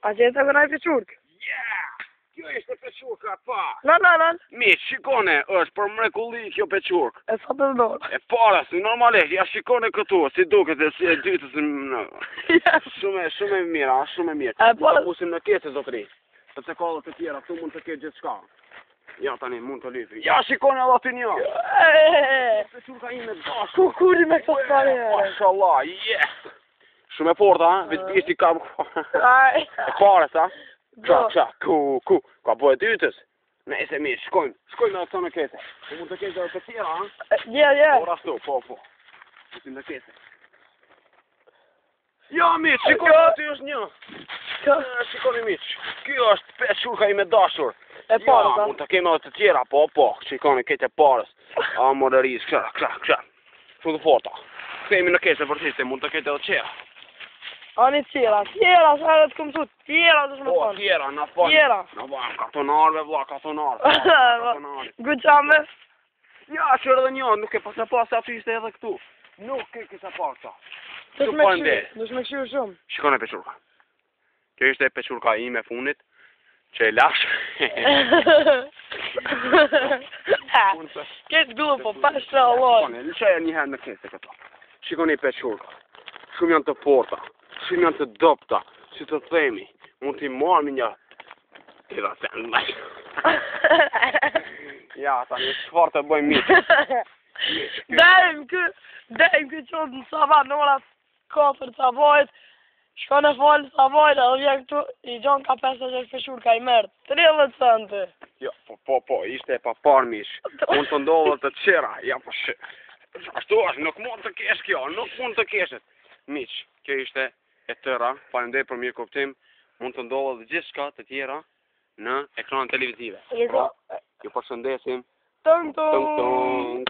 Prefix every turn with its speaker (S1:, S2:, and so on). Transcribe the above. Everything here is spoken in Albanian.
S1: A që e të gënaj pequrk?
S2: Kjo ishte pequrka pa.
S1: Lal.
S2: Miq, shikone, është për mrekulli kjo pequrk.
S1: E sa të dorë.
S2: E para, si normalisht, ja shikone këtu, si duket e si e dytës shumë e mira, shumë e mirë.
S1: E para
S2: ta pusim në kese zotëri. Sepse kallët e tjera këtu mund të ketë gjithçka. Ja tani mund të lypi. Ja shikone edhe aty një. Pequrka ime dashur.
S1: Kukuri me këtë stare.
S2: Mashallah, yes. Shumë e forta, ha? Vetë si kam.
S1: Aj.
S2: E para sa? Qa, ku, ka po e dytës. Nëse mi, shkojmë në këto në kese. Po mund të kesh edhe të tjera, ha?
S1: Yeah.
S2: Po rastu, po. Pusim në kese. Ja, mi, shikoni aty është një. Shikoni mi, kjo është pequrka ime dashur.
S1: E para,
S2: ja, mund të kemi edhe të tjera, po, shikoni këtë e parës. A, moderis, kësha. Shumë të forta. Kthehemi në kese vërtet, mund të ketë edhe tjera.
S1: Ani tjera, sa edhe të këmë thut, tjera të shme thonë.
S2: Po, tjera, na falë.
S1: Tjera.
S2: Na falë, kartonarve, vla, kartonarve.
S1: Guqame.
S2: Ja, që edhe një, nuk e pas aty ishte edhe këtu. Nuk e kisa parë ta.
S1: Dush me këshirë shumë.
S2: Shikone pequrka. Kjo ishte pequrka ime funit, që e lash.
S1: Këtë gullu, po pashtë Allah.
S2: Shikone, në që e njëherë në kese këto. Shikone i pequrka. Shumë janë të forta. Shumë janë të dopta, si të themi, mund t'i marrë një tira sen, ja, ta një shfarë të bëjmë miqë.
S1: Dajmë kë qonë në savat, në orat 4 savajt, shko në falë savajt, edhe vjen këtu, i gjonë ka 50 pequrka i mërë, 30 centi.
S2: Jo, po, ishte pa parë miqë, mund të ndodhë të qera, ja, po shë. Ashtu është, nuk mund të kesh kjo, nuk mund të keshet. Miq, kjo ishte e tëra, faleminderit për mirë kuptim, mund të ndodhë dhe gjithçka të tjera në ekran televizive. Ju përshëndesim.
S1: Tung.